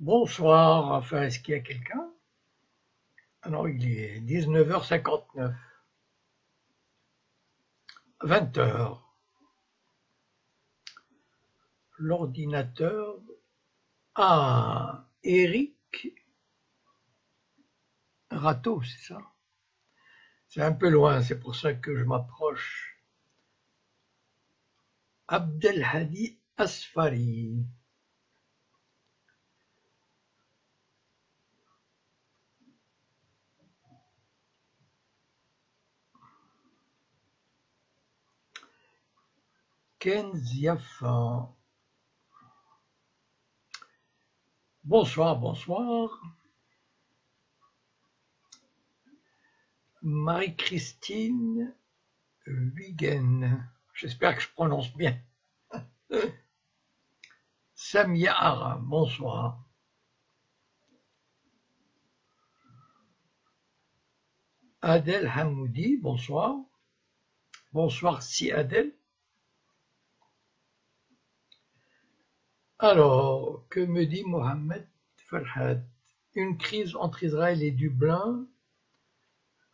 Bonsoir, enfin, est-ce qu'il y a quelqu'un? Ah non, il est 19h59, 20h. L'ordinateur. Ah, Eric Rato, c'est ça? C'est un peu loin, c'est pour ça que je m'approche. Abdelhadi Asfari. Ken Ziafa. Bonsoir, bonsoir. Marie-Christine Huygen. J'espère que je prononce bien. Samia Ara, bonsoir. Adel Hamoudi, bonsoir. Bonsoir, si Adel. Alors, que me dit Mohamed Farhad? Une crise entre Israël et Dublin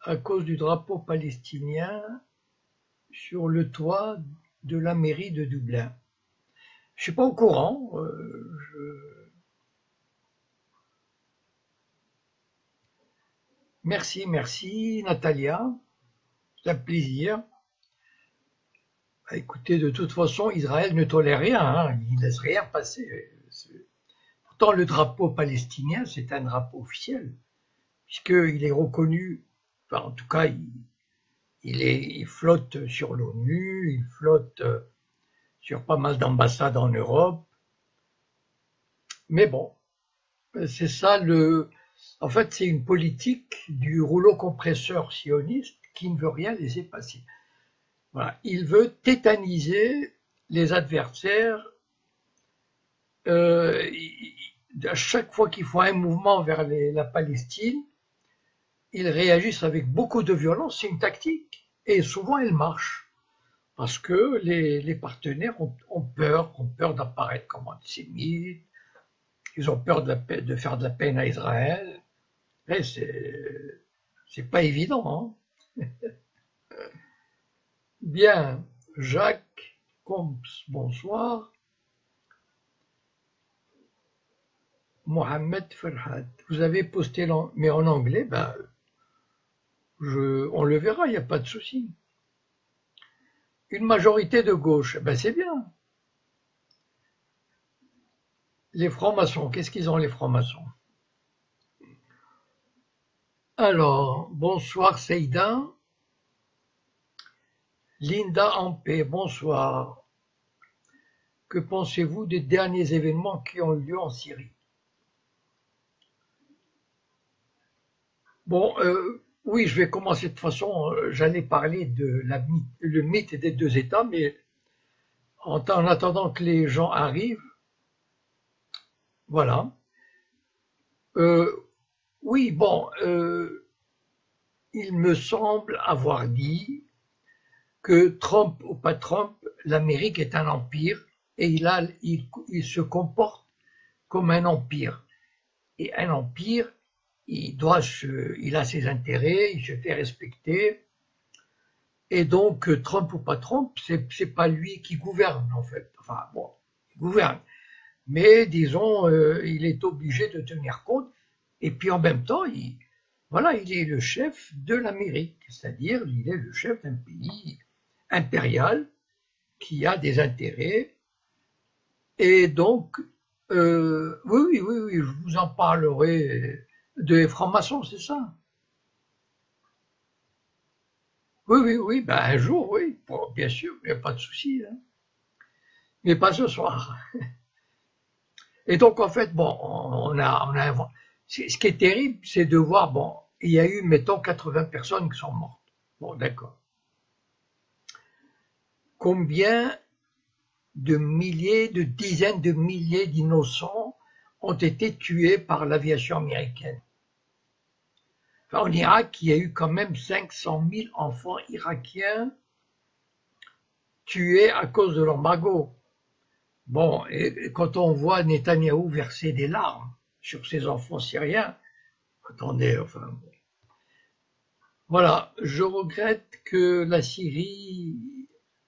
à cause du drapeau palestinien sur le toit de la mairie de Dublin. Je suis pas au courant. Merci, merci Natalia. C'est un plaisir. Écoutez, de toute façon, Israël ne tolère rien, hein. Il ne laisse rien passer. Pourtant, le drapeau palestinien, c'est un drapeau officiel, puisqu'il est reconnu, enfin, en tout cas, il flotte sur l'ONU, il flotte sur pas mal d'ambassades en Europe. Mais bon, c'est ça en fait, c'est une politique du rouleau compresseur sioniste qui ne veut rien laisser passer. Voilà. Il veut tétaniser les adversaires. À chaque fois qu'ils font un mouvement vers la Palestine, ils réagissent avec beaucoup de violence. C'est une tactique. Et souvent, elle marche. Parce que les partenaires ont peur d'apparaître comme antisémites. Ils ont peur de faire de la peine à Israël. Et c'est pas évident, hein. Bien, Jacques Combs, bonsoir. Mohamed Farhad, vous avez posté, mais en anglais, ben, on le verra, il n'y a pas de souci. Une majorité de gauche, ben c'est bien. Les francs-maçons, qu'est-ce qu'ils ont les francs-maçons? Alors, bonsoir Seïda. Linda Ampé, bonsoir. Que pensez-vous des derniers événements qui ont eu lieu en Syrie? Bon, oui, je vais commencer de toute façon, j'allais parler de le mythe des deux États, mais en attendant que les gens arrivent, voilà. Oui, bon, il me semble avoir dit que Trump ou pas Trump, l'Amérique est un empire et il se comporte comme un empire. Et un empire, il a ses intérêts, il se fait respecter. Et donc, Trump ou pas Trump, c'est pas lui qui gouverne, en fait. Enfin, bon, il gouverne. Mais, disons, il est obligé de tenir compte. Et puis, en même temps, voilà, il est le chef de l'Amérique. C'est-à-dire, il est le chef d'un pays impérial qui a des intérêts. Et donc, oui, je vous en parlerai des francs-maçons, c'est ça? Oui, ben un jour, oui, bon, bien sûr, il n'y a pas de souci, hein. Mais pas ce soir. Et donc, en fait, bon, ce qui est terrible, c'est de voir, bon, il y a eu, mettons, 80 personnes qui sont mortes. Bon, d'accord. combien de milliers, de dizaines de milliers d'innocents ont été tués par l'aviation américaine. Enfin, en Irak, il y a eu quand même 500 000 enfants irakiens tués à cause de l'embargo. Bon, et quand on voit Netanyahou verser des larmes sur ses enfants syriens, attendez, enfin, bon. Voilà, je regrette que la Syrie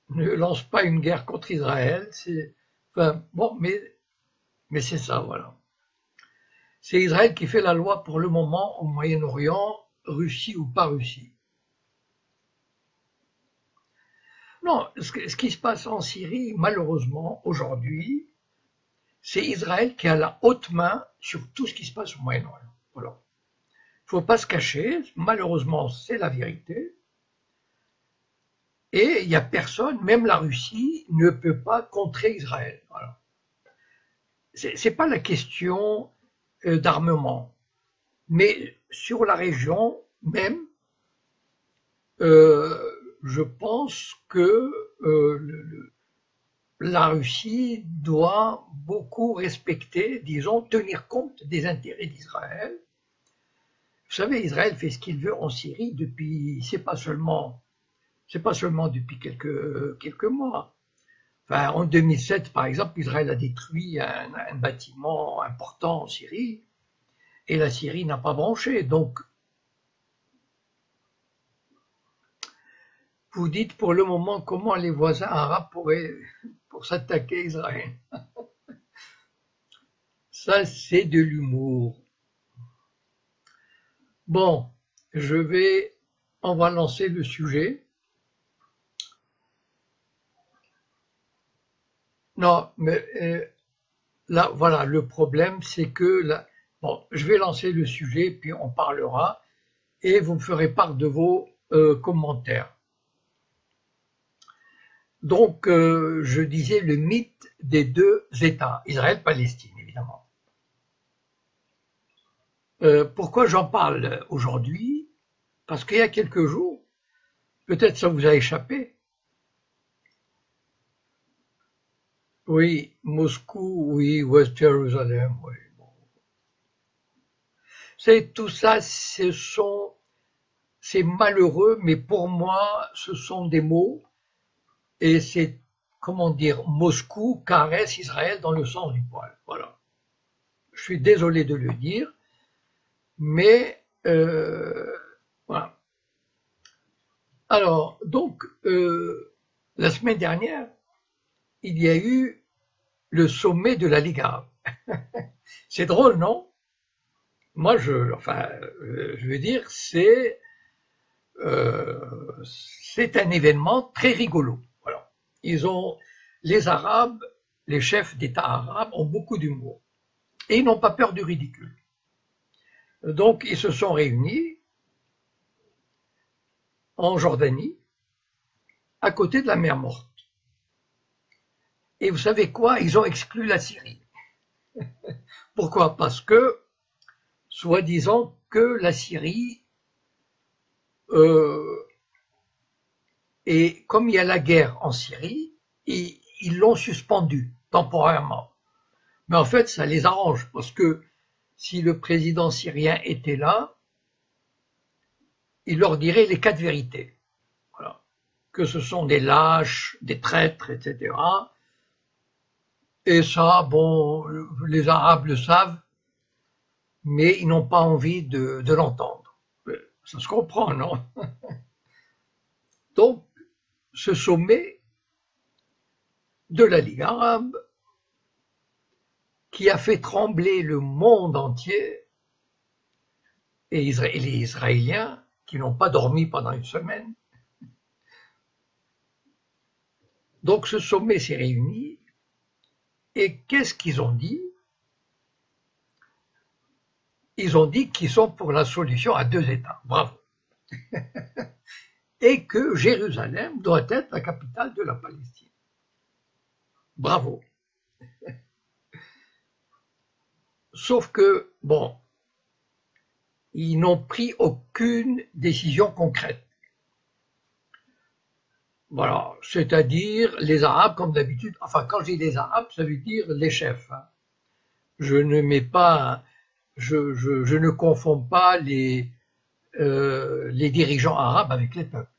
ne lance pas une guerre contre Israël. Enfin, bon, mais c'est ça, voilà. C'est Israël qui fait la loi pour le moment au Moyen-Orient, Russie ou pas Russie. Non, ce qui se passe en Syrie, malheureusement, aujourd'hui, c'est Israël qui a la haute main sur tout ce qui se passe au Moyen-Orient. Voilà. Il ne faut pas se cacher, malheureusement, c'est la vérité. Et il n'y a personne, même la Russie, ne peut pas contrer Israël. Voilà. C'est pas la question d'armement, mais sur la région même, je pense que la Russie doit beaucoup respecter, disons, tenir compte des intérêts d'Israël. Vous savez, Israël fait ce qu'il veut en Syrie depuis, c'est pas seulement depuis quelques mois. Enfin, en 2007, par exemple, Israël a détruit un bâtiment important en Syrie et la Syrie n'a pas branché. Donc, vous dites pour le moment comment les voisins arabes pourraient pour s'attaquer à Israël. Ça, c'est de l'humour. Bon, on va lancer le sujet. Non, mais là, voilà, le problème, c'est que là, bon, je vais lancer le sujet, puis on parlera, et vous me ferez part de vos commentaires. Donc, je disais le mythe des deux États, Israël-Palestine, évidemment. Pourquoi j'en parle aujourd'hui? Parce qu'il y a quelques jours, peut-être ça vous a échappé. Oui, Moscou, oui, West Jérusalem, oui. Bon. C'est tout ça, c'est malheureux, mais pour moi, ce sont des mots, et c'est, comment dire, Moscou caresse Israël dans le sens du poil. Voilà. Je suis désolé de le dire, mais voilà. Alors, donc, la semaine dernière, il y a eu le sommet de la Ligue arabe. C'est drôle, non? Moi, je veux dire, c'est un événement très rigolo. Voilà. Les Arabes, les chefs d'État arabes ont beaucoup d'humour et ils n'ont pas peur du ridicule. Donc, ils se sont réunis en Jordanie, à côté de la mer Morte. Et vous savez quoi? Ils ont exclu la Syrie. Pourquoi? Parce que, soi-disant, que la Syrie, et comme il y a la guerre en Syrie, ils l'ont suspendue temporairement. Mais en fait, ça les arrange, parce que si le président syrien était là, il leur dirait les quatre vérités. Voilà. Que ce sont des lâches, des traîtres, etc. Et ça, bon, les Arabes le savent, mais ils n'ont pas envie de l'entendre. Ça se comprend, non? Donc, ce sommet de la Ligue arabe, qui a fait trembler le monde entier, et les Israéliens, qui n'ont pas dormi pendant une semaine. Donc, ce sommet s'est réuni, et qu'est-ce qu'ils ont dit? Ils ont dit qu'ils sont pour la solution à deux États. Bravo. Et que Jérusalem doit être la capitale de la Palestine. Bravo. Sauf que, bon, ils n'ont pris aucune décision concrète. Voilà, c'est-à-dire les Arabes comme d'habitude, enfin quand je dis les Arabes, ça veut dire les chefs, hein. Je ne mets pas, je ne confonds pas les dirigeants arabes avec les peuples.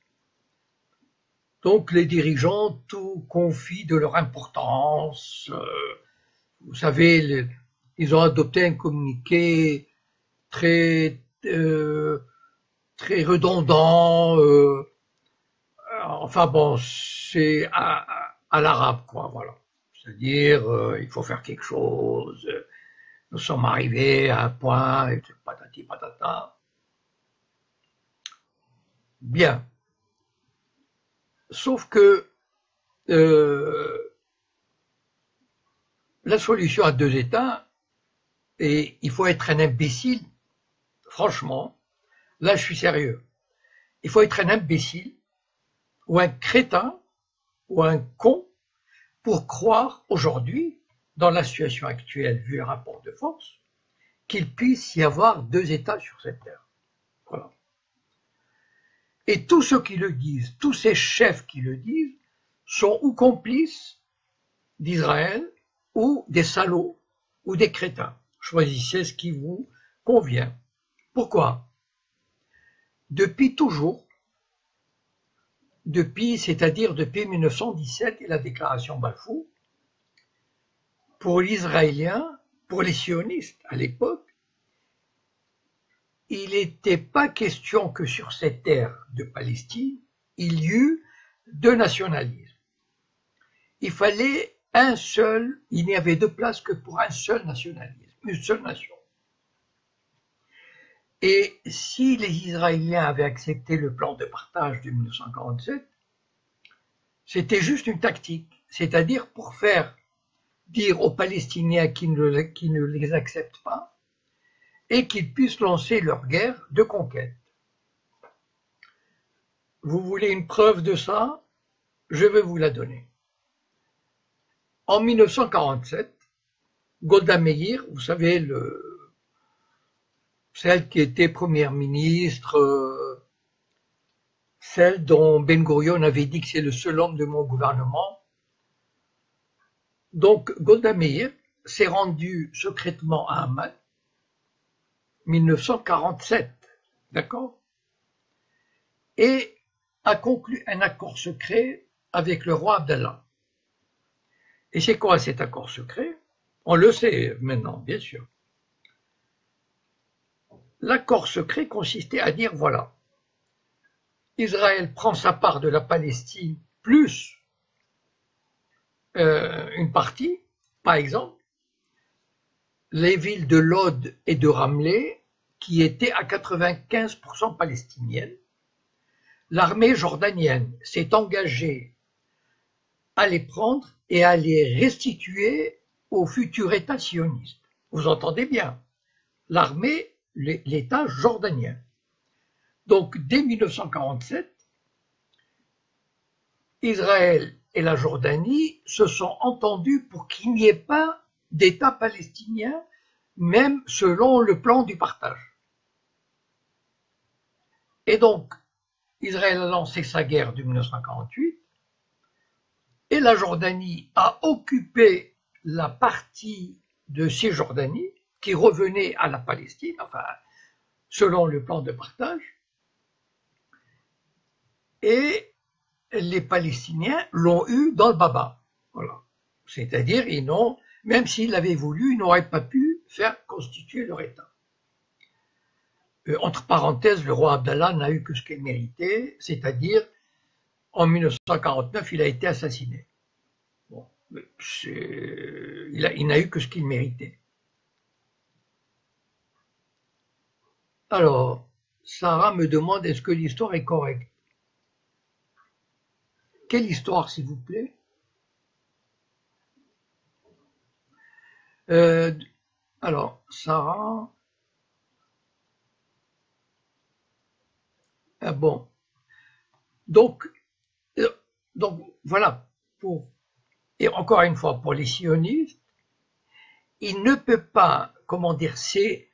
Donc les dirigeants tout confient de leur importance. Vous savez, ils ont adopté un communiqué très très redondant. Enfin bon, c'est à l'arabe quoi, voilà. C'est-à-dire il faut faire quelque chose. Nous sommes arrivés à un point, et patati patata. Bien. Sauf que la solution à deux États, et il faut être un imbécile, franchement, là je suis sérieux, il faut être un imbécile ou un crétin ou un con pour croire aujourd'hui, dans la situation actuelle, vu le rapport de force, qu'il puisse y avoir deux États sur cette terre. Voilà. Et tous ceux qui le disent, tous ces chefs qui le disent, sont ou complices d'Israël, ou des salauds, ou des crétins. Choisissez ce qui vous convient. Pourquoi? Depuis toujours, c'est-à-dire depuis 1917 et la déclaration Balfour, pour l'Israélien, pour les sionistes à l'époque, il n'était pas question que sur cette terre de Palestine, il y eut deux nationalismes. Il fallait un seul, il n'y avait de place que pour un seul nationalisme, une seule nation. Et si les Israéliens avaient accepté le plan de partage de 1947, c'était juste une tactique, c'est-à-dire pour faire dire aux Palestiniens qui ne les acceptent pas et qu'ils puissent lancer leur guerre de conquête. Vous voulez une preuve de ça? Je vais vous la donner. En 1947, Golda Meir, vous savez, celle qui était première ministre, celle dont Ben Gurion avait dit que c'est le seul homme de mon gouvernement. Donc Golda Meir s'est rendue secrètement à Amman, 1947, d'accord, et a conclu un accord secret avec le roi Abdallah. Et c'est quoi cet accord secret? On le sait maintenant, bien sûr. L'accord secret consistait à dire, voilà, Israël prend sa part de la Palestine plus une partie, par exemple, les villes de Lod et de Ramleh, qui étaient à 95% palestiniennes. L'armée jordanienne s'est engagée à les prendre et à les restituer au futur État sioniste. Vous entendez bien, l'armée, l'État jordanien. Donc, dès 1947, Israël et la Jordanie se sont entendus pour qu'il n'y ait pas d'État palestinien, même selon le plan du partage. Et donc, Israël a lancé sa guerre de 1948, et la Jordanie a occupé la partie de Cisjordanie qui revenait à la Palestine, enfin, selon le plan de partage, et les Palestiniens l'ont eu dans le baba. Voilà. C'est-à-dire, même s'ils l'avaient voulu, ils n'auraient pas pu faire constituer leur État. Entre parenthèses, le roi Abdallah n'a eu que ce qu'il méritait, c'est-à-dire, en 1949, il a été assassiné. Bon, il n'a eu que ce qu'il méritait. Alors, Sarah me demande, est-ce que l'histoire est correcte? Quelle histoire, s'il vous plaît? Alors, Sarah... Ah bon. Donc voilà, et encore une fois, pour les sionistes, il ne peut pas, comment dire, c'est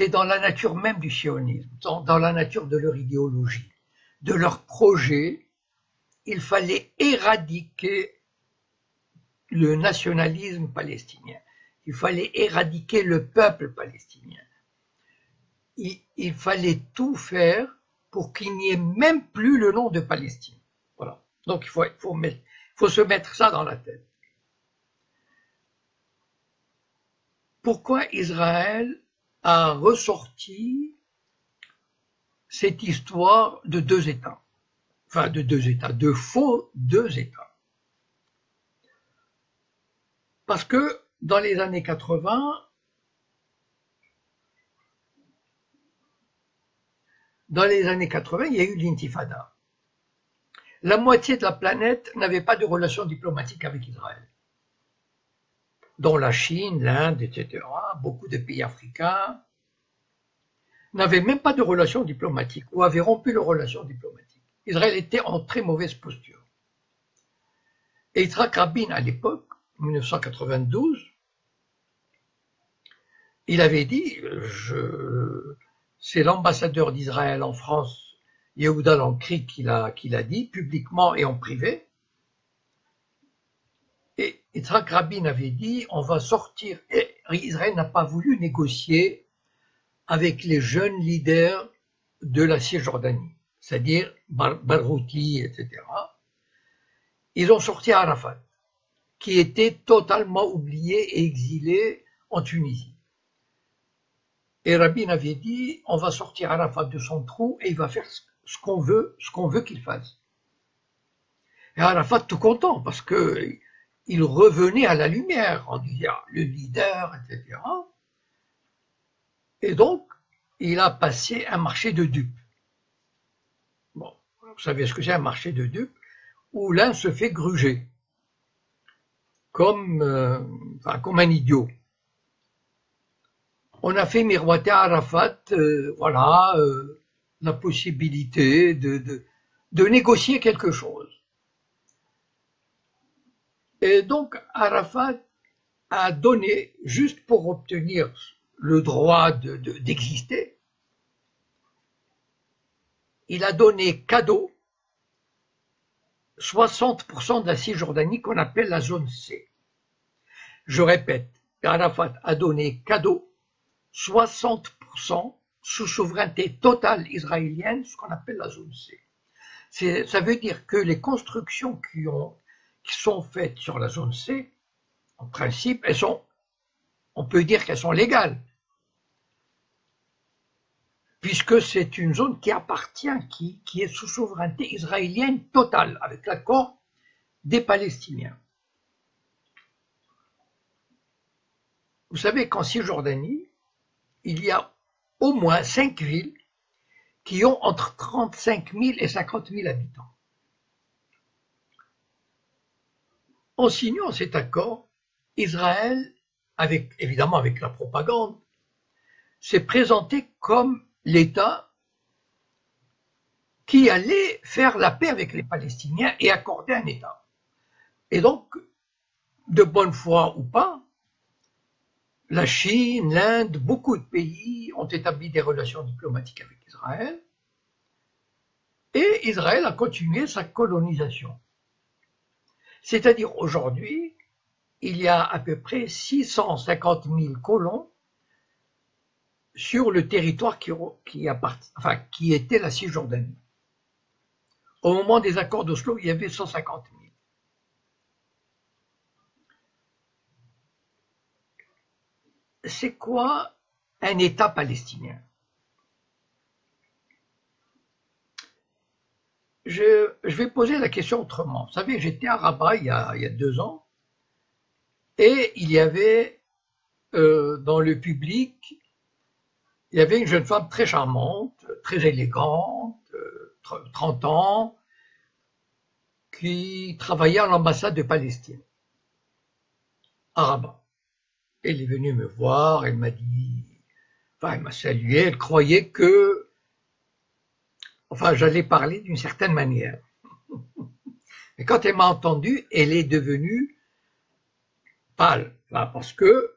dans la nature même du sionisme, dans la nature de leur idéologie, de leur projet, il fallait éradiquer le nationalisme palestinien. Il fallait éradiquer le peuple palestinien. Il fallait tout faire pour qu'il n'y ait même plus le nom de Palestine. Voilà. Donc il faut se mettre ça dans la tête. Pourquoi Israël a ressorti cette histoire de deux États? Enfin, de faux deux États. Parce que dans les années 80, il y a eu l'intifada. La moitié de la planète n'avait pas de relations diplomatiques avec Israël, dont la Chine, l'Inde, etc. Beaucoup de pays africains n'avaient même pas de relations diplomatiques ou avaient rompu leurs relations diplomatiques. Israël était en très mauvaise posture. Et Yitzhak Rabin, à l'époque, en 1992, il avait dit, c'est l'ambassadeur d'Israël en France, Yehuda Lankri, qui l'a dit publiquement et en privé. Et Yitzhak Rabin avait dit, on va sortir. Et Israël n'a pas voulu négocier avec les jeunes leaders de la Cisjordanie, c'est-à-dire Barghouti, etc. Ils ont sorti Arafat, qui était totalement oublié et exilé en Tunisie. Et Rabin avait dit, on va sortir Arafat de son trou et il va faire ce qu'on veut qu'il fasse. Et Arafat tout content, parce que il revenait à la lumière en disant le leader, etc. Et donc, il a passé un marché de dupes. Bon, vous savez ce que c'est un marché de dupes, où l'un se fait gruger, comme un idiot. On a fait miroiter à Arafat, la possibilité de négocier quelque chose. Et donc, Arafat a donné, juste pour obtenir le droit d'exister, il a donné cadeau 60% de la Cisjordanie qu'on appelle la zone C. Je répète, Arafat a donné cadeau 60% sous souveraineté totale israélienne, ce qu'on appelle la zone C. Ça veut dire que les constructions qui sont faites sur la zone C, en principe, on peut dire qu'elles sont légales, puisque c'est une zone qui appartient, qui est sous souveraineté israélienne totale, avec l'accord des Palestiniens. Vous savez qu'en Cisjordanie, il y a au moins 5 villes qui ont entre 35 000 et 50 000 habitants. En signant cet accord, Israël, évidemment avec la propagande, s'est présenté comme l'État qui allait faire la paix avec les Palestiniens et accorder un État. Et donc, de bonne foi ou pas, la Chine, l'Inde, beaucoup de pays ont établi des relations diplomatiques avec Israël, et Israël a continué sa colonisation. C'est-à-dire aujourd'hui, il y a à peu près 650 000 colons sur le territoire qui était la Cisjordanie. Au moment des accords d'Oslo, il y avait 150 000. C'est quoi un État palestinien? Je vais poser la question autrement. Vous savez, j'étais à Rabat il y a 2 ans, et il y avait dans le public, il y avait une jeune femme très charmante, très élégante, 30 ans, qui travaillait à l'ambassade de Palestine, à Rabat. Elle est venue me voir, elle m'a salué, elle croyait que, j'allais parler d'une certaine manière. Mais quand elle m'a entendu, elle est devenue pâle, parce que,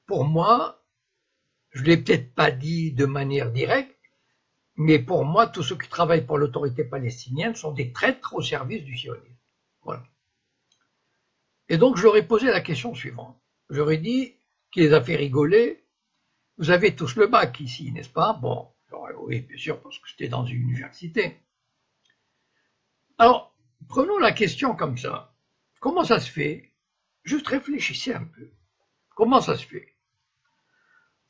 pour moi, je ne l'ai peut-être pas dit de manière directe, Mais pour moi, tous ceux qui travaillent pour l'autorité palestinienne sont des traîtres au service du sionisme. Voilà. Et donc, je leur ai posé la question suivante. Je leur ai dit, qui les a fait rigoler, vous avez tous le bac ici, n'est-ce pas? Bon, oui, bien sûr, parce que j'étais dans une université. Alors, prenons la question comme ça. Comment ça se fait? Juste réfléchissez un peu. Comment ça se fait?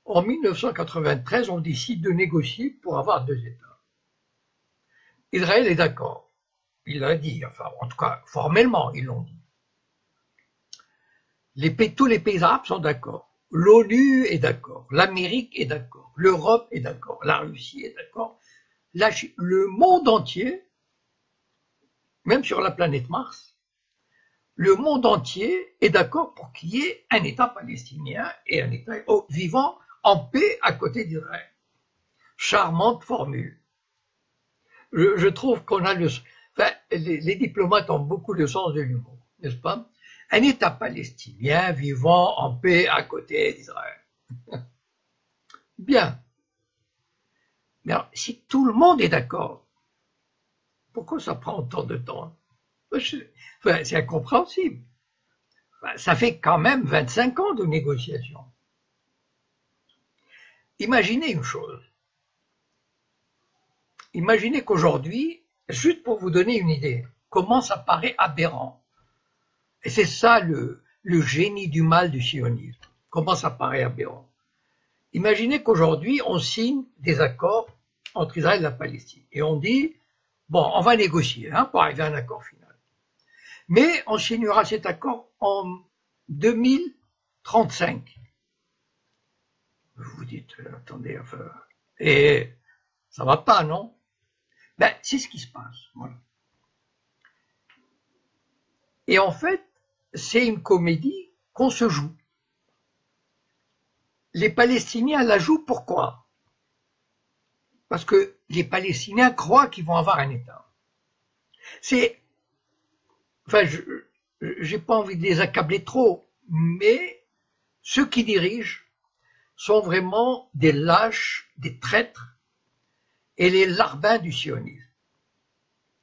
En 1993, on décide de négocier pour avoir 2 États. Israël est d'accord. Il l'a dit, enfin, en tout cas, formellement, ils l'ont dit. Tous les pays arabes sont d'accord. L'ONU est d'accord. L'Amérique est d'accord. L'Europe est d'accord. La Russie est d'accord. Le monde entier, même sur la planète Mars, le monde entier est d'accord pour qu'il y ait un État palestinien et un État vivant en paix à côté d'Israël. Charmante formule. Je trouve qu'on a les diplomates ont beaucoup le sens de l'humour, n'est-ce pas? Un État palestinien vivant en paix à côté d'Israël. Bien. Mais alors, si tout le monde est d'accord, pourquoi ça prend autant de temps? C'est incompréhensible. Ça fait quand même 25 ans de négociations. Imaginez une chose. Imaginez qu'aujourd'hui, juste pour vous donner une idée, comment ça paraît aberrant. Et c'est ça le génie du mal du sionisme. Comment ça paraît aberrant. Imaginez qu'aujourd'hui, on signe des accords entre Israël et la Palestine. Et on dit, bon, on va négocier pour arriver à un accord final. Mais on signera cet accord en 2035. Vous vous dites, attendez, enfin, et ça va pas, non? Ben, c'est ce qui se passe. Voilà. Et en fait, c'est une comédie qu'on se joue. Les Palestiniens la jouent pourquoi? Parce que les Palestiniens croient qu'ils vont avoir un État. Enfin, j'ai pas envie de les accabler trop, mais ceux qui dirigent sont vraiment des lâches, des traîtres et les larbins du sionisme.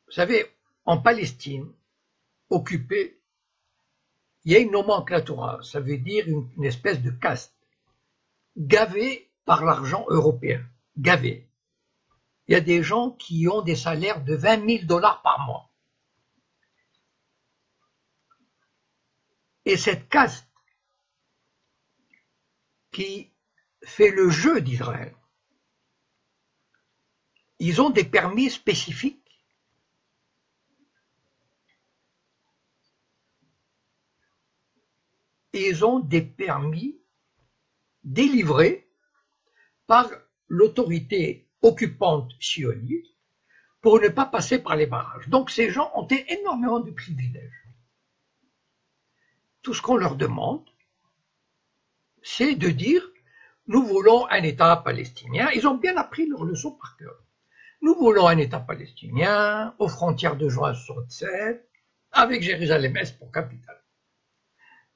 Vous savez, en Palestine, occupée, il y a une nomenclatura, ça veut dire une espèce de caste, gavée par l'argent européen, gavée. Il y a des gens qui ont des salaires de 20 000 $ par mois. Et cette caste qui fait le jeu d'Israël, ils ont des permis spécifiques. Ils ont des permis délivrés par l'autorité occupante sioniste pour ne pas passer par les barrages. Donc ces gens ont énormément de privilèges. Tout ce qu'on leur demande, c'est de dire nous voulons un État palestinien. Ils ont bien appris leur leçon par cœur. Nous voulons un État palestinien aux frontières de juin 67 avec Jérusalem-Est pour capitale.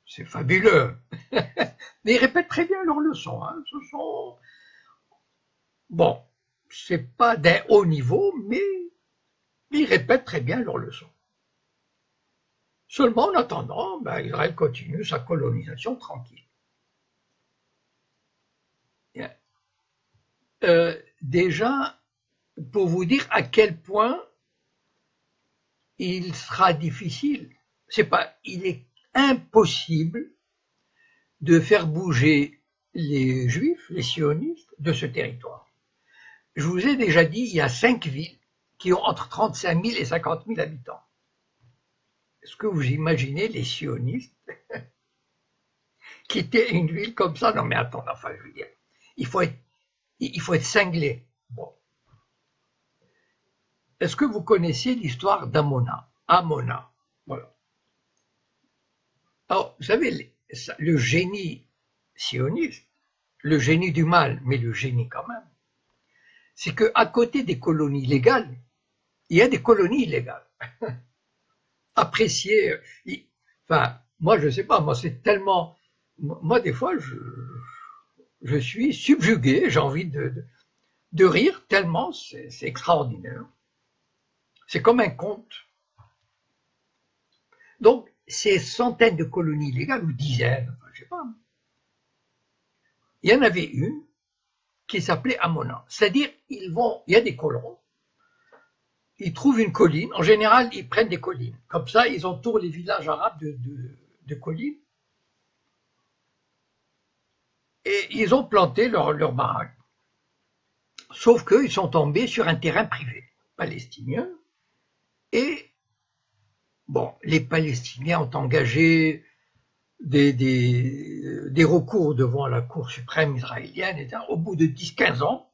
C'est fabuleux. Mais ils répètent très bien leurs leçons. Ce sont... Bon, c'est pas d'un haut niveau, mais ils répètent très bien leurs leçons. Seulement, en attendant, Israël continue sa colonisation tranquille. Déjà, pour vous dire à quel point il sera difficile, il est impossible de faire bouger les Juifs, les sionistes, de ce territoire. Je vous ai déjà dit, il y a 5 villes qui ont entre 35 000 et 50 000 habitants. Est-ce que vous imaginez les sionistes quitter une ville comme ça? Non mais attends, enfin je veux dire, il faut être cinglé. Bon. Est-ce que vous connaissez l'histoire d'Amona? Amona, voilà. Alors, vous savez, le génie sioniste, le génie du mal, mais le génie quand même, c'est qu'à côté des colonies légales, il y a des colonies illégales. Apprécier, enfin, moi je sais pas, moi c'est tellement, moi des fois je suis subjugué, j'ai envie de rire tellement c'est extraordinaire. C'est comme un conte. Donc, ces centaines de colonies illégales, ou dizaines, enfin, je sais pas, il y en avait une qui s'appelait Amona. C'est-à-dire, il y a des colons, ils trouvent une colline, en général, ils prennent des collines. Comme ça, ils entourent les villages arabes de collines. Et ils ont planté leur baraque. Sauf qu'ils sont tombés sur un terrain privé palestinien. Et, bon, les Palestiniens ont engagé des recours devant la Cour suprême israélienne. Et au bout de 10-15 ans,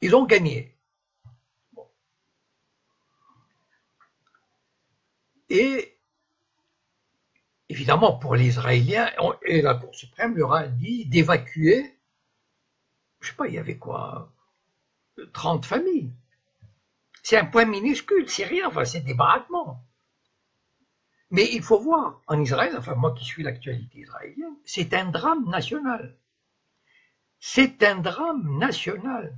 ils ont gagné. Bon. Et évidemment, pour les Israéliens, et la Cour suprême leur a dit d'évacuer, je sais pas, il y avait quoi, 30 familles. C'est un point minuscule, c'est rien, enfin, c'est des baraquements. Mais il faut voir, en Israël, enfin moi qui suis l'actualité israélienne, c'est un drame national. C'est un drame national.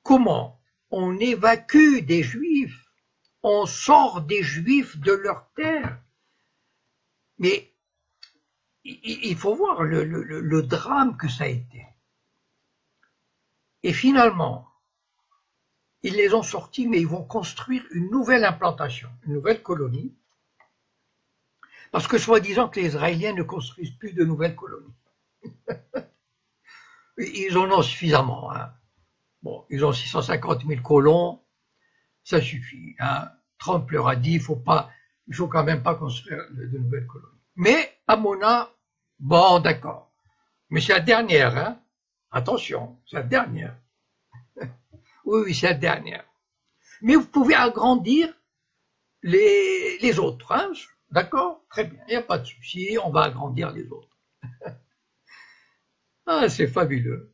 Comment on évacue des Juifs, on sort des Juifs de leur terre. Mais il faut voir le drame que ça a été. Et finalement, ils les ont sortis, mais ils vont construire une nouvelle implantation, une nouvelle colonie, parce que soi-disant que les Israéliens ne construisent plus de nouvelles colonies. Ils en ont suffisamment. Hein. Bon, ils ont 650 000 colons, ça suffit. Hein. Trump leur a dit, il faut quand même pas construire de nouvelles colonies. Mais à Mona, bon, d'accord. Mais c'est la dernière, hein. Attention, c'est la dernière. Oui, c'est la dernière. Mais vous pouvez agrandir les autres, hein. D'accord? Très bien, il n'y a pas de souci, on va agrandir les autres. Ah, c'est fabuleux.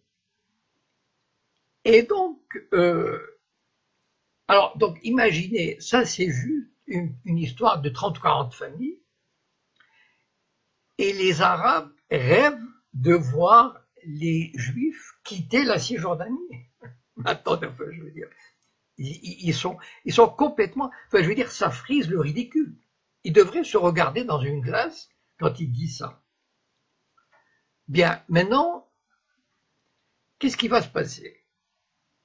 Et donc, donc imaginez, ça c'est juste une histoire de 30 ou 40 familles, et les Arabes rêvent de voir les Juifs quitter la Cisjordanie. Attends, enfin, je veux dire, ils sont complètement, enfin, je veux dire, ça frise le ridicule. Ils devraient se regarder dans une glace quand ils disent ça. Bien, maintenant, qu'est-ce qui va se passer?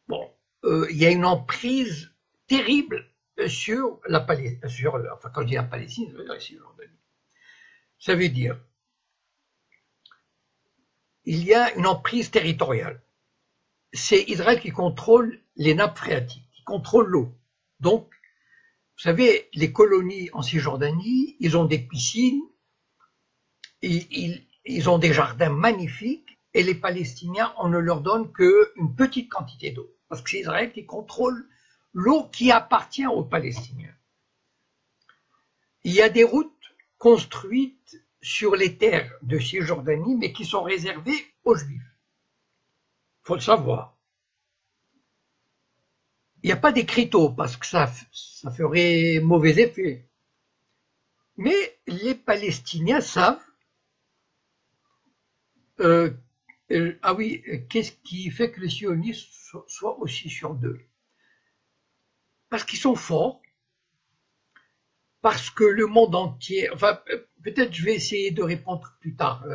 Bon, il y a une emprise terrible sur la Palestine, enfin, quand je dis la Palestine, ça veut dire la Cisjordanie. Ça veut dire, il y a une emprise territoriale. C'est Israël qui contrôle les nappes phréatiques, qui contrôle l'eau. Donc, vous savez, les colonies en Cisjordanie, ils ont des piscines, ils ont des jardins magnifiques, et les Palestiniens, on ne leur donne qu'une petite quantité d'eau. Parce que c'est Israël qui contrôle l'eau qui appartient aux Palestiniens. Il y a des routes construites sur les terres de Cisjordanie, mais qui sont réservées aux Juifs. Il faut le savoir. Il n'y a pas d'écriteau parce que ça ferait mauvais effet. Mais les Palestiniens savent, ah oui, qu'est-ce qui fait que les sionistes soient aussi sûrs d'eux? Parce qu'ils sont forts, parce que le monde entier, enfin peut-être je vais essayer de répondre plus tard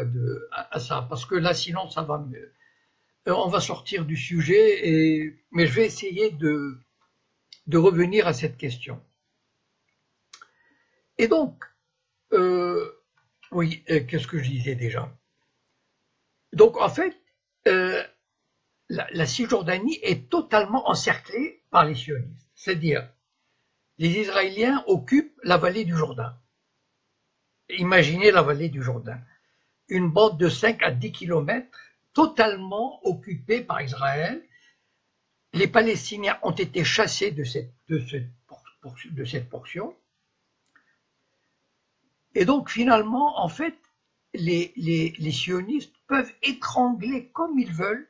à ça, parce que là sinon ça va mieux. On va sortir du sujet, mais je vais essayer de revenir à cette question. Et donc, oui, qu'est-ce que je disais déjà? Donc en fait, la Cisjordanie est totalement encerclée par les sionistes, c'est-à-dire les Israéliens occupent la vallée du Jourdain. Imaginez la vallée du Jourdain, une bande de 5 à 10 kilomètres totalement occupée par Israël. Les Palestiniens ont été chassés de cette portion. Et donc finalement, en fait, les sionistes peuvent étrangler comme ils veulent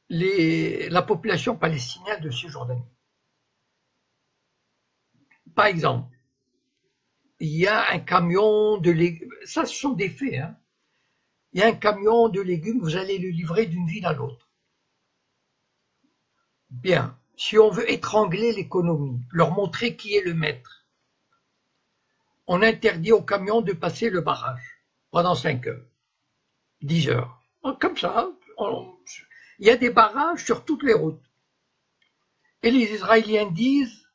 la population palestinienne de Cisjordanie. Par exemple, il y a un camion ça ce sont des faits, hein. il y a un camion de légumes, vous allez le livrer d'une ville à l'autre. Bien, si on veut étrangler l'économie, leur montrer qui est le maître, on interdit au camion de passer le barrage pendant 5 heures, 10 heures. Comme ça, il y a des barrages sur toutes les routes. Et les Israéliens disent,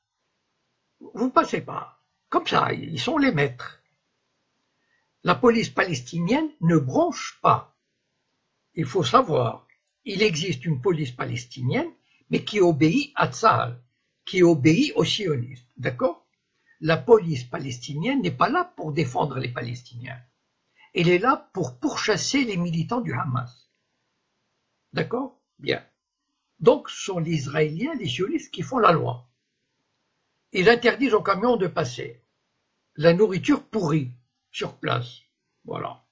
vous passez pas. Comme ça, ils sont les maîtres. La police palestinienne ne bronche pas. Il faut savoir, il existe une police palestinienne, mais qui obéit à Tzahal, qui obéit aux sionistes. D'accord? La police palestinienne n'est pas là pour défendre les Palestiniens. Elle est là pour pourchasser les militants du Hamas. D'accord? Bien. Donc, ce sont les Israéliens, les sionistes, qui font la loi. Ils interdisent aux camions de passer. La nourriture pourrie sur place. Voilà.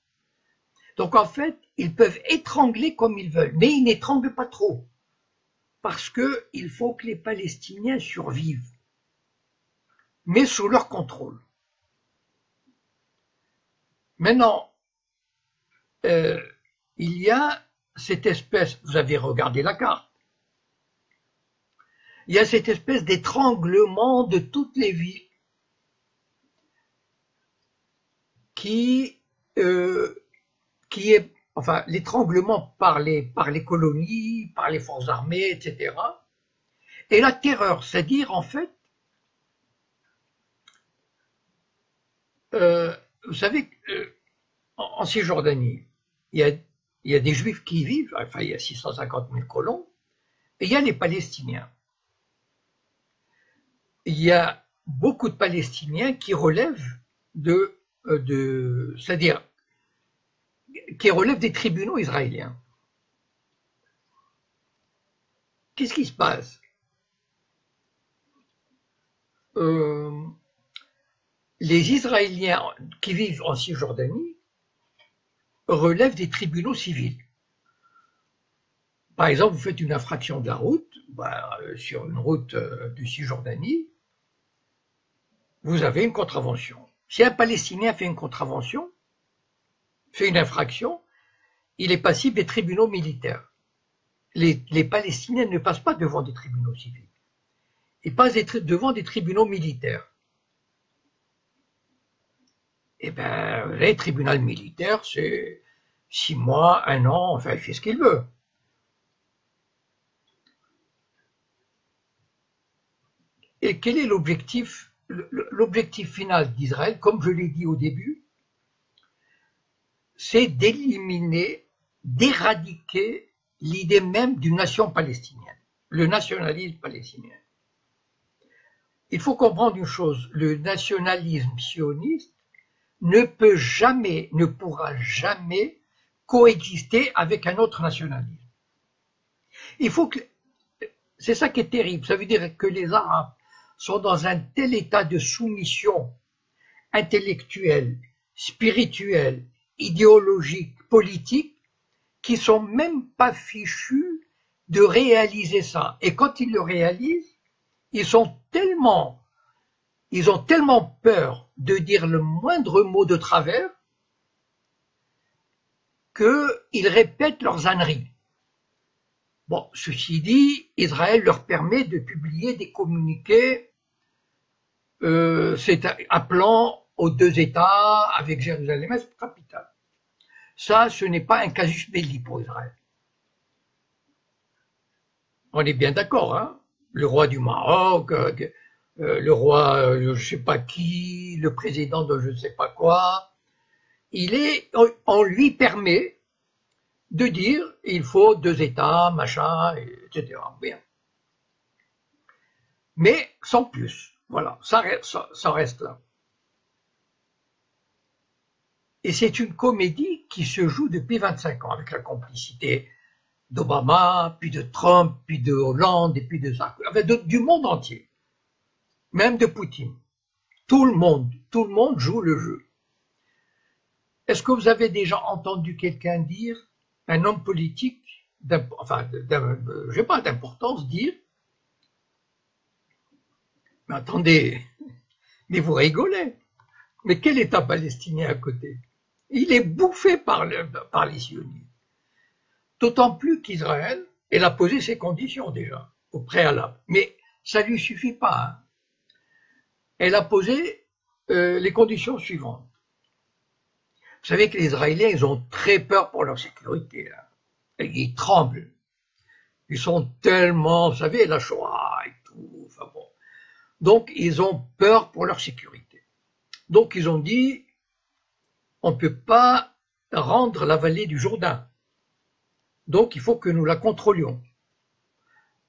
Donc, en fait, ils peuvent étrangler comme ils veulent, mais ils n'étranglent pas trop. Parce qu'il faut que les Palestiniens survivent, mais sous leur contrôle. Maintenant, il y a cette espèce, vous avez regardé la carte, il y a cette espèce d'étranglement de toutes les villes qui est, enfin, l'étranglement par les colonies, par les forces armées, etc. Et la terreur, c'est-à-dire, en fait, vous savez, en Cisjordanie, il y a des Juifs qui y vivent, enfin, il y a 650 000 colons, et il y a les Palestiniens. Il y a beaucoup de Palestiniens qui relèvent c'est-à-dire, qui relèvent des tribunaux israéliens. Qu'est-ce qui se passe? Les Israéliens qui vivent en Cisjordanie relèvent des tribunaux civils. Par exemple, vous faites une infraction de la route, sur une route de Cisjordanie, vous avez une contravention. Si un Palestinien fait une contravention, fait une infraction, il est passible des tribunaux militaires. Les Palestiniens ne passent pas devant des tribunaux civils. Ils passent devant des tribunaux militaires. Eh bien, les tribunaux militaires, c'est 6 mois, 1 an, enfin, il fait ce qu'il veut. Et quel est l'objectif? L'objectif final d'Israël, comme je l'ai dit au début, c'est d'éliminer, d'éradiquer l'idée même d'une nation palestinienne, le nationalisme palestinien. Il faut comprendre une chose, le nationalisme sioniste ne peut jamais, ne pourra jamais coexister avec un autre nationalisme. Il faut que, c'est ça qui est terrible, ça veut dire que les Arabes sont dans un tel état de soumission intellectuelle, spirituelle, idéologique, politique, qui sont même pas fichus de réaliser ça. Et quand ils le réalisent, ils ont tellement peur de dire le moindre mot de travers qu'ils répètent leurs âneries. Bon, ceci dit, Israël leur permet de publier des communiqués appelant aux 2 États avec Jérusalem capitale. Ça, ce n'est pas un casus belli pour Israël. On est bien d'accord, hein? Le roi du Maroc, le roi je ne sais pas qui, le président de je ne sais pas quoi, on lui permet de dire il faut 2 États, machin, etc. Bien. Mais sans plus. Voilà, ça reste là. Et c'est une comédie qui se joue depuis 25 ans, avec la complicité d'Obama, puis de Trump, puis de Hollande, et puis de Sarkozy, enfin du monde entier, même de Poutine. Tout le monde joue le jeu. Est-ce que vous avez déjà entendu quelqu'un dire, un homme politique, je sais pas, d'importance, dire « Mais attendez, mais vous rigolez, mais quel État palestinien à côté? Il est bouffé par les sionistes. D'autant plus qu'Israël, elle a posé ses conditions déjà, au préalable. Mais ça ne lui suffit pas. Hein. Elle a posé les conditions suivantes. Vous savez que les Israéliens, ils ont très peur pour leur sécurité. Hein. Ils tremblent. Ils sont tellement, vous savez, la Shoah et tout. Enfin bon. Donc, ils ont peur pour leur sécurité. Donc, ils ont dit, on ne peut pas rendre la vallée du Jourdain. Donc, il faut que nous la contrôlions.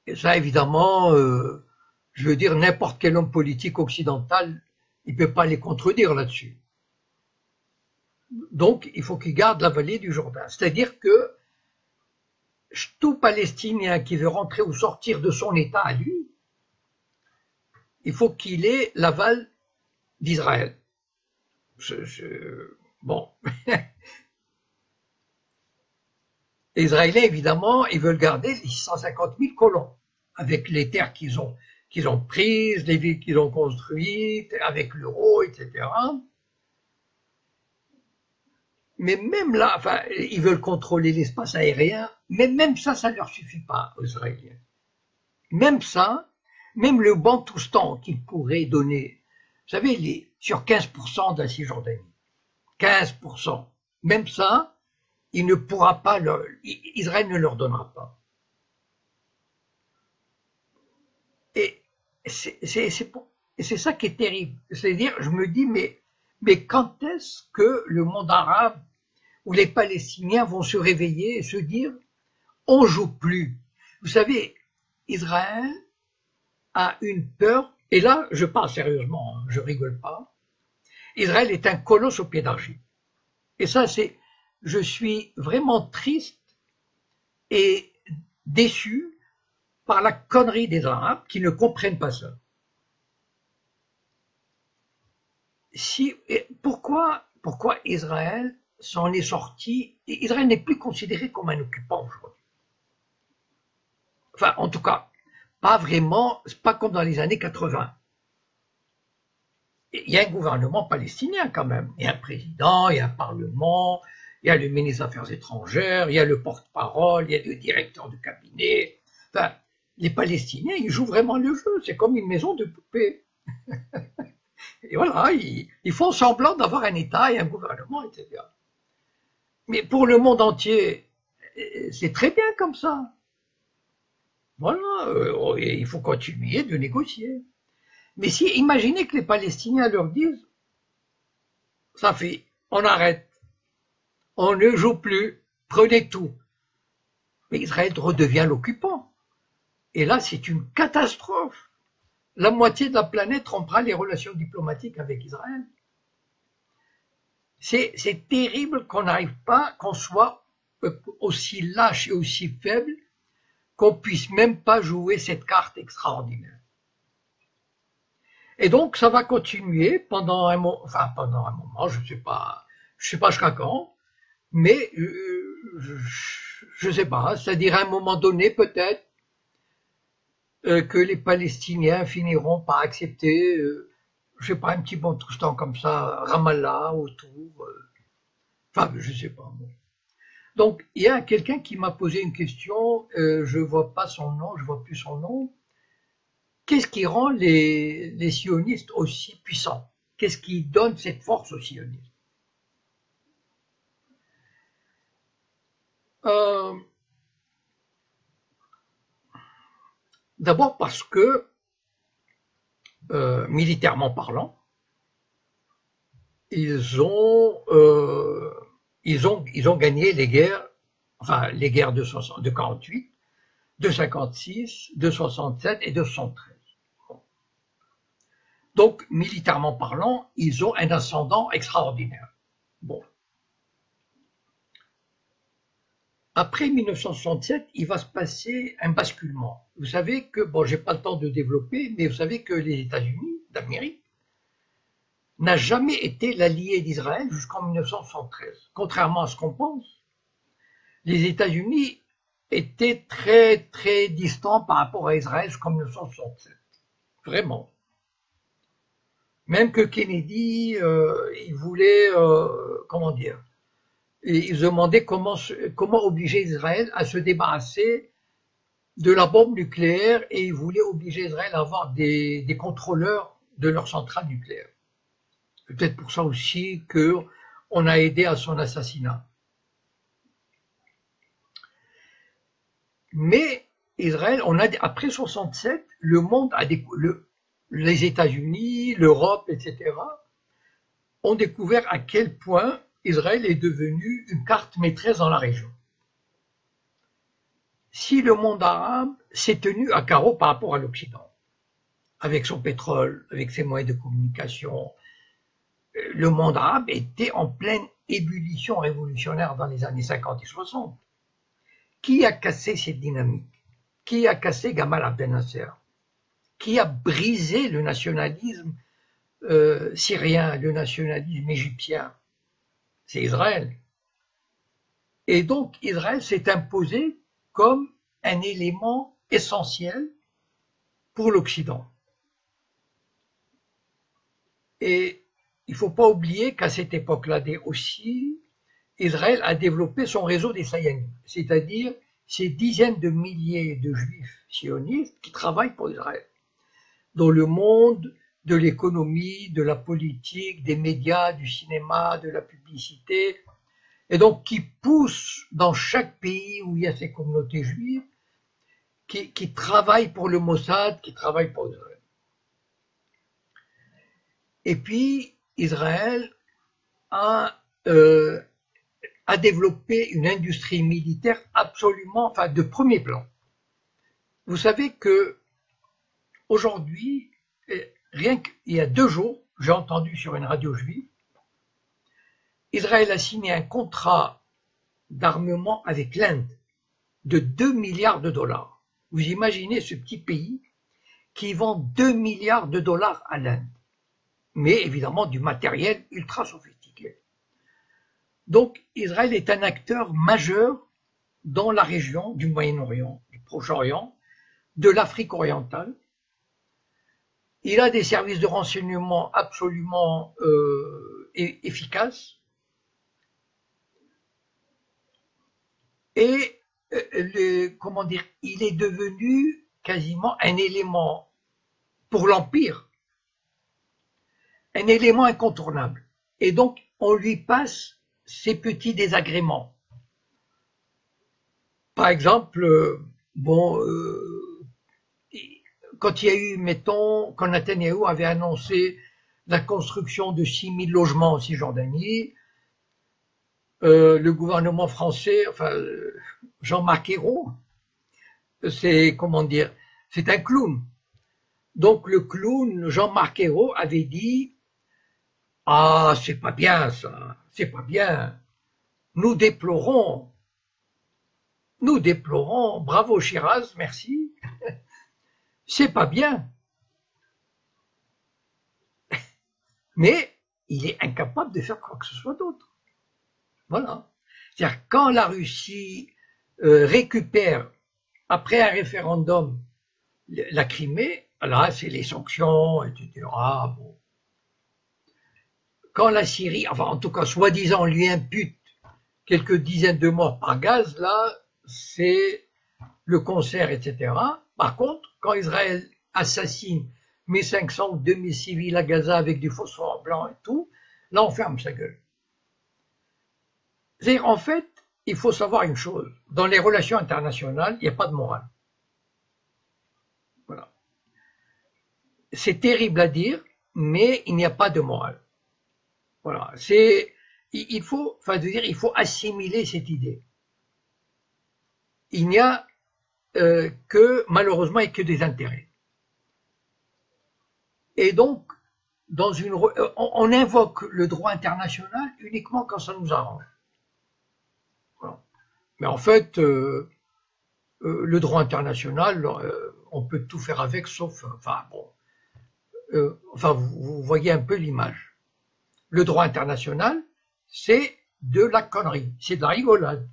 Et ça, évidemment, je veux dire, n'importe quel homme politique occidental, il ne peut pas les contredire là-dessus. Donc, il faut qu'ils gardent la vallée du Jourdain. C'est-à-dire que tout Palestinien qui veut rentrer ou sortir de son État à lui, il faut qu'il ait l'aval d'Israël. Bon. Les Israéliens, évidemment, ils veulent garder les 650 000 colons, avec les terres qu'ils ont prises, les villes qu'ils ont construites, avec l'euro, etc. Mais même là, enfin, ils veulent contrôler l'espace aérien, mais même ça, ça ne leur suffit pas aux Israéliens. Même ça, même le Bantoustan qu'ils pourraient donner, vous savez, sur 15% de la Cisjordanie, 15%, même ça, il ne pourra pas, Israël ne leur donnera pas. Et c'est ça qui est terrible. C'est-à-dire, je me dis, mais quand est-ce que le monde arabe ou les Palestiniens vont se réveiller et se dire, on joue plus. Vous savez, Israël a une peur, et là, je parle sérieusement, je rigole pas. Israël est un colosse au pied d'argile. Et ça, je suis vraiment triste et déçu par la connerie des Arabes qui ne comprennent pas ça. Pourquoi Israël s'en est sorti? Israël n'est plus considéré comme un occupant aujourd'hui. Enfin, en tout cas, pas vraiment, pas comme dans les années 80. Il y a un gouvernement palestinien quand même. Il y a un président, il y a un parlement, il y a le ministre des Affaires étrangères, il y a le porte-parole, il y a le directeur de cabinet. Enfin, les Palestiniens, ils jouent vraiment le jeu. C'est comme une maison de poupées. Et voilà, ils font semblant d'avoir un État et un gouvernement, etc. Mais pour le monde entier, c'est très bien comme ça. Voilà, il faut continuer de négocier. Mais si, imaginez que les Palestiniens leur disent, ça fait, on arrête, on ne joue plus, prenez tout. Mais Israël redevient l'occupant. Et là, c'est une catastrophe. La moitié de la planète rompra les relations diplomatiques avec Israël. C'est terrible qu'on n'arrive pas, qu'on soit aussi lâche et aussi faible, qu'on puisse même pas jouer cette carte extraordinaire. Et donc, ça va continuer pendant un moment, je sais pas jusqu'à quand, mais je sais pas, c'est-à-dire à un moment donné, peut-être, que les Palestiniens finiront par accepter, je sais pas, un petit Bantoustan comme ça, Ramallah autour, enfin, je sais pas. Bon. Donc, il y a quelqu'un qui m'a posé une question, je vois pas son nom, je vois plus son nom. Qu'est-ce qui rend les sionistes aussi puissants? Qu'est-ce qui donne cette force aux sionistes? D'abord parce que, militairement parlant, ils ont gagné les guerres, enfin les guerres de 48, de 56, de 67 et de 73. Donc, militairement parlant, ils ont un ascendant extraordinaire. Bon. Après 1967, il va se passer un basculement. Vous savez que, bon, j'ai pas le temps de développer, mais vous savez que les États-Unis d'Amérique n'a jamais été l'allié d'Israël jusqu'en 1973. Contrairement à ce qu'on pense, les États-Unis étaient très, très distants par rapport à Israël jusqu'en 1967. Vraiment. Même que Kennedy, il voulait, comment dire, Et ils demandaient comment obliger Israël à se débarrasser de la bombe nucléaire, et ils voulaient obliger Israël à avoir des contrôleurs de leur centrale nucléaire. Peut-être pour ça aussi qu'on a aidé à son assassinat. Mais Israël, après 67, le monde les États-Unis, l'Europe, etc., ont découvert à quel point Israël est devenu une carte maîtresse dans la région. Si le monde arabe s'est tenu à carreau par rapport à l'Occident, avec son pétrole, avec ses moyens de communication, le monde arabe était en pleine ébullition révolutionnaire dans les années 50 et 60. Qui a cassé cette dynamique? Qui a cassé Gamal Abdel Nasser? Qui a brisé le nationalisme syrien, le nationalisme égyptien? C'est Israël. Et donc Israël s'est imposé comme un élément essentiel pour l'Occident. Et il ne faut pas oublier qu'à cette époque-là aussi, Israël a développé son réseau des Sayanim, c'est-à-dire ces dizaines de milliers de juifs sionistes qui travaillent pour Israël, dans le monde de l'économie, de la politique, des médias, du cinéma, de la publicité, et donc qui poussent dans chaque pays où il y a ces communautés juives, qui travaillent pour le Mossad, qui travaillent pour Israël. Et puis, Israël a développé une industrie militaire absolument, enfin, de premier plan. Vous savez que aujourd'hui, rien qu'il y a 2 jours, j'ai entendu sur une radio juive, Israël a signé un contrat d'armement avec l'Inde de 2 milliards de dollars. Vous imaginez ce petit pays qui vend 2 milliards de dollars à l'Inde, mais évidemment du matériel ultra sophistiqué. Donc Israël est un acteur majeur dans la région du Moyen-Orient, du Proche-Orient, de l'Afrique orientale. Il a des services de renseignement absolument efficaces. Et comment dire, il est devenu quasiment un élément pour l'Empire, un élément incontournable. Et donc, on lui passe ces petits désagréments. Par exemple, quand il y a eu, mettons, quand Netanyahou avait annoncé la construction de 6000 logements en Cisjordanie, le gouvernement français, enfin Jean-Marc Ayrault, c'est comment dire, c'est un clown. Donc le clown Jean-Marc Ayrault avait dit « Ah, c'est pas bien ça, c'est pas bien. Nous déplorons, bravo Chiraz, merci, c'est pas bien. » Mais il est incapable de faire quoi que ce soit d'autre. Voilà. C'est-à-dire quand la Russie récupère, après un référendum, la Crimée, là c'est les sanctions, etc. Bon. Quand la Syrie, enfin en tout cas soi-disant lui impute quelques dizaines de morts par gaz, là c'est le concert, etc. Par contre, quand Israël assassine 1500 ou 2000 civils à Gaza avec du phosphore blanc et tout, là on ferme sa gueule. C'est-à-dire, en fait, il faut savoir une chose, dans les relations internationales, il n'y a pas de morale. Voilà. C'est terrible à dire, mais il n'y a pas de morale. Voilà. Il faut assimiler cette idée. Il n'y a malheureusement, que des intérêts. Et donc, on invoque le droit international uniquement quand ça nous arrange. Mais en fait, le droit international, on peut tout faire avec, sauf, enfin bon, vous voyez un peu l'image. Le droit international, c'est de la connerie, c'est de la rigolade.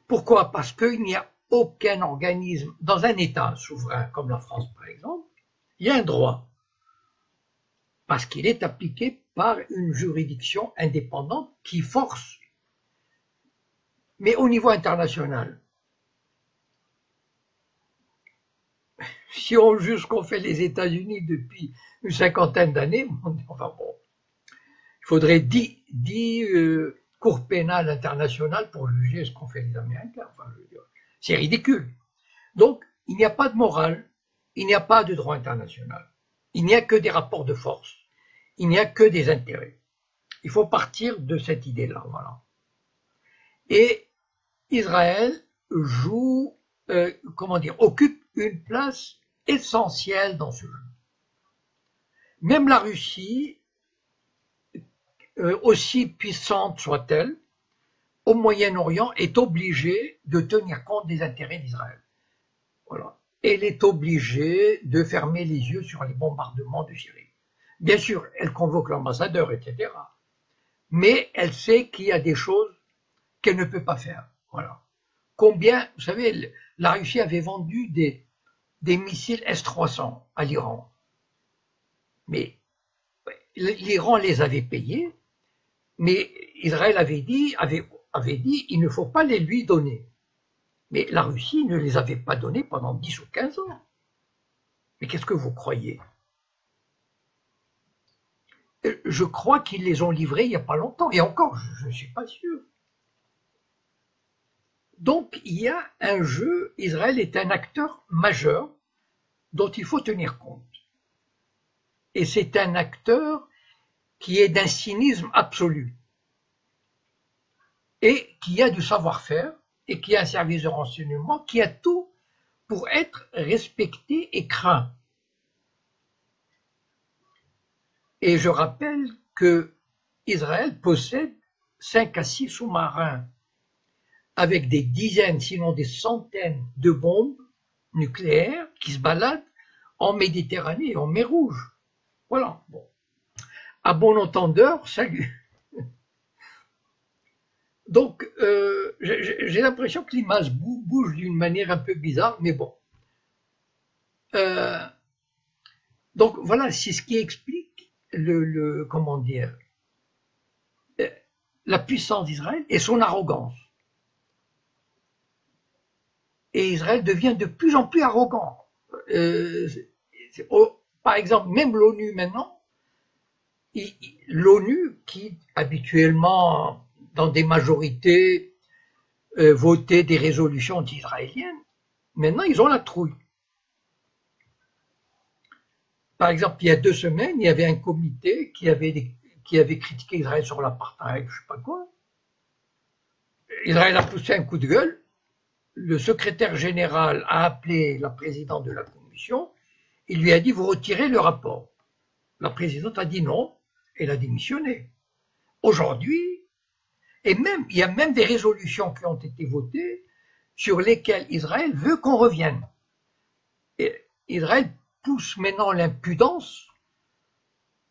Pourquoi? Parce qu'il n'y a aucun organisme, dans un État souverain comme la France par exemple, il y a un droit, parce qu'il est appliqué par une juridiction indépendante qui force, mais au niveau international. Si on juge ce qu'ont fait les États-Unis depuis une cinquantaine d'années, enfin bon, il faudrait 10 cours pénales internationales pour juger ce qu'ont fait les Américains. Enfin, c'est ridicule. Donc, il n'y a pas de morale, il n'y a pas de droit international. Il n'y a que des rapports de force. Il n'y a que des intérêts. Il faut partir de cette idée-là, voilà. Et Israël joue, occupe une place essentielle dans ce jeu. Même la Russie, aussi puissante soit-elle, au Moyen-Orient, est obligée de tenir compte des intérêts d'Israël. Voilà. Elle est obligée de fermer les yeux sur les bombardements de Syrie. Bien sûr, elle convoque l'ambassadeur, etc. Mais elle sait qu'il y a des choses qu'elle ne peut pas faire. Voilà. Combien, vous savez, la Russie avait vendu des missiles S-300 à l'Iran. Mais l'Iran les avait payés, mais Israël avait dit, il ne faut pas les lui donner. Mais la Russie ne les avait pas donnés pendant 10 ou 15 ans. Mais qu'est-ce que vous croyez? Je crois qu'ils les ont livrés il n'y a pas longtemps, et encore, je ne suis pas sûr. Donc, il y a un jeu, Israël est un acteur majeur dont il faut tenir compte. Et c'est un acteur qui est d'un cynisme absolu, et qui a du savoir-faire, et qui a un service de renseignement, qui a tout pour être respecté et craint. Et je rappelle que Israël possède 5 à 6 sous-marins avec des dizaines, sinon des centaines de bombes nucléaires qui se baladent en Méditerranée et en mer Rouge. Voilà. Bon. À bon entendeur, salut. Donc, j'ai l'impression que l'image bouge d'une manière un peu bizarre, mais bon. Donc, voilà, c'est ce qui explique comment dire, la puissance d'Israël et son arrogance. Et Israël devient de plus en plus arrogant. Par exemple, même l'ONU maintenant, l'ONU qui habituellement, dans des majorités, votait des résolutions anti-israéliennes, maintenant ils ont la trouille. Par exemple, il y a 2 semaines, il y avait un comité qui avait critiqué Israël sur l'apartheid, je ne sais pas quoi. Israël a poussé un coup de gueule. Le secrétaire général a appelé la présidente de la commission. Il lui a dit, vous retirez le rapport. La présidente a dit non. Elle a démissionné. Aujourd'hui, et même, il y a même des résolutions qui ont été votées sur lesquelles Israël veut qu'on revienne. Et Israël pousse maintenant l'impudence.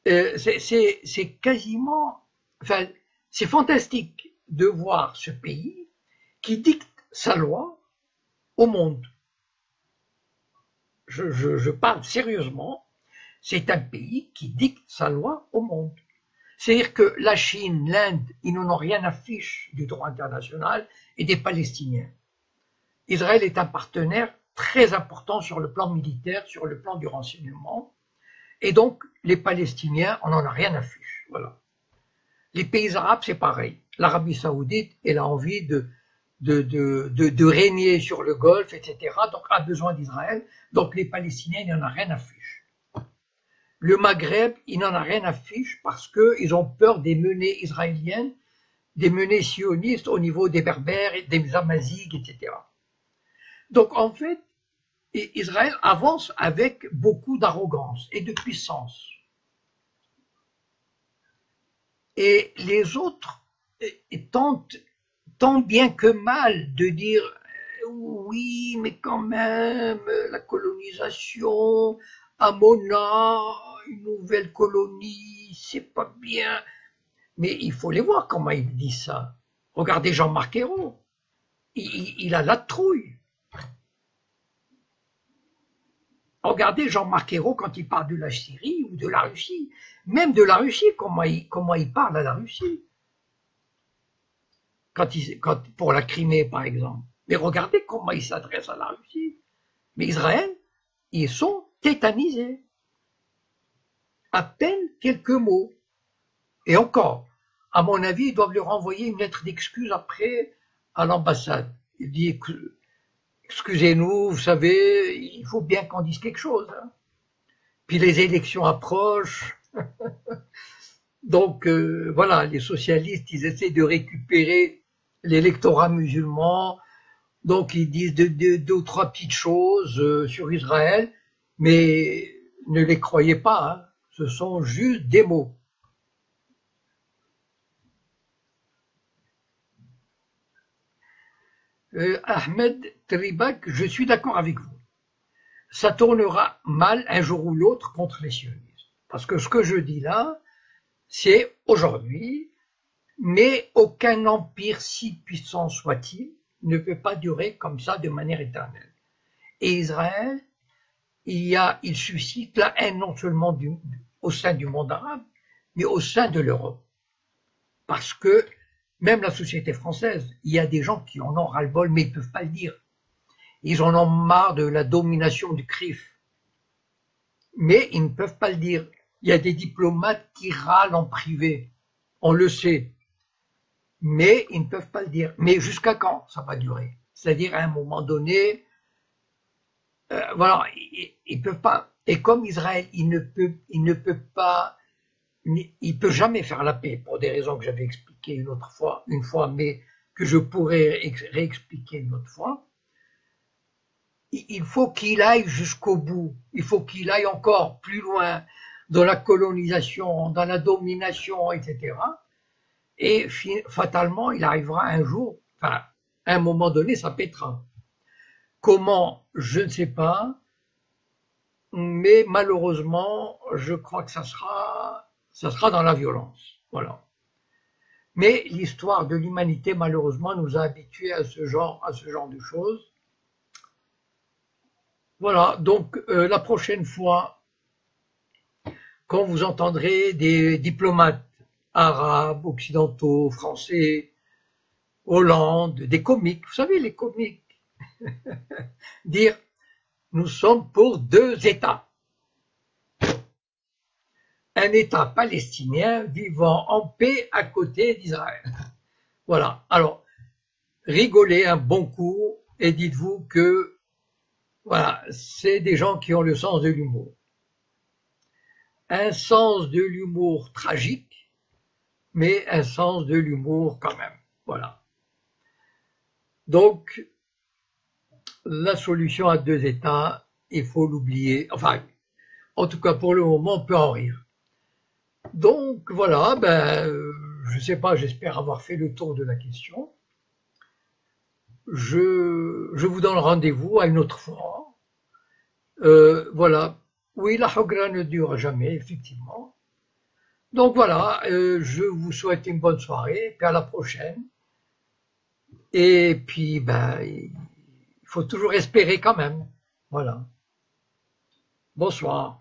C'est quasiment, enfin, c'est fantastique de voir ce pays qui dicte sa loi au monde. Je parle sérieusement, c'est un pays qui dicte sa loi au monde. C'est-à-dire que la Chine, l'Inde, ils n'en ont rien à fiche du droit international et des Palestiniens. Israël est un partenaire très important sur le plan militaire, sur le plan du renseignement, et donc les Palestiniens, on n'en a rien à fiche. Voilà. Les pays arabes, c'est pareil. L'Arabie Saoudite, elle a envie de régner sur le Golfe, etc. Donc a besoin d'Israël. Donc les Palestiniens, il n'en a rien à fiche. Le Maghreb, il n'en a rien à fiche parce qu'ils ont peur des menées israéliennes, des menées sionistes au niveau des Berbères, des Amazighs, etc. Donc en fait, Israël avance avec beaucoup d'arrogance et de puissance. Et les autres tentent tant bien que mal de dire oui, mais quand même, la colonisation, Amona, une nouvelle colonie, c'est pas bien. Mais il faut les voir comment ils disent ça. Regardez Jean-Marc Ayrault, il a la trouille. Regardez Jean-Marc Ayrault quand il parle de la Syrie ou de la Russie. Même de la Russie, comment il parle à la Russie. Pour la Crimée, par exemple. Mais regardez comment il s'adresse à la Russie. Mais Israël, ils sont tétanisés. À peine quelques mots. Et encore, à mon avis, ils doivent leur envoyer une lettre d'excuse après à l'ambassade. Il dit, excusez-nous, vous savez, il faut bien qu'on dise quelque chose. Hein. Puis les élections approchent. Donc voilà, les socialistes, ils essaient de récupérer l'électorat musulman. Donc ils disent deux ou trois petites choses sur Israël, mais ne les croyez pas, hein. Ce sont juste des mots. Ahmed Tribak, je suis d'accord avec vous. Ça tournera mal un jour ou l'autre contre les sionistes. Parce que ce que je dis là, c'est aujourd'hui, mais aucun empire, si puissant soit-il, ne peut pas durer comme ça de manière éternelle. Et Israël, il suscite la haine non seulement au sein du monde arabe, mais au sein de l'Europe. Parce que même la société française, il y a des gens qui en ont ras-le-bol, mais ils ne peuvent pas le dire. Ils en ont marre de la domination du CRIF. Mais ils ne peuvent pas le dire. Il y a des diplomates qui râlent en privé. On le sait. Mais ils ne peuvent pas le dire. Mais jusqu'à quand ça va durer? C'est-à-dire à un moment donné, voilà, ils peuvent pas. Et comme Israël, il ne peut pas, il peut jamais faire la paix pour des raisons que j'avais expliquées une fois, mais que je pourrais réexpliquer une autre fois. Il faut qu'il aille jusqu'au bout. Il faut qu'il aille encore plus loin dans la colonisation, dans la domination, etc. Et fatalement, il arrivera un jour, enfin, à un moment donné, ça pètera. Comment? Je ne sais pas, mais malheureusement, je crois que ça sera dans la violence. Voilà. Mais l'histoire de l'humanité, malheureusement, nous a habitués à ce genre de choses. Voilà, donc la prochaine fois, quand vous entendrez des diplomates arabes, occidentaux, français, Hollande, des comiques, vous savez les comiques, dire nous sommes pour deux États. Un État palestinien vivant en paix à côté d'Israël. Voilà, alors rigolez un bon coup et dites-vous que voilà, c'est des gens qui ont le sens de l'humour. Un sens de l'humour tragique, mais un sens de l'humour quand même. Voilà. Donc, la solution à deux États, il faut l'oublier. Enfin, en tout cas, pour le moment, on peut en rire. Donc, voilà, je ne sais pas, j'espère avoir fait le tour de la question. Je vous donne rendez-vous à une autre fois. Voilà. Oui, la Hogra ne dure jamais, effectivement. Donc voilà, je vous souhaite une bonne soirée, puis à la prochaine. Et puis, il faut toujours espérer quand même. Voilà. Bonsoir.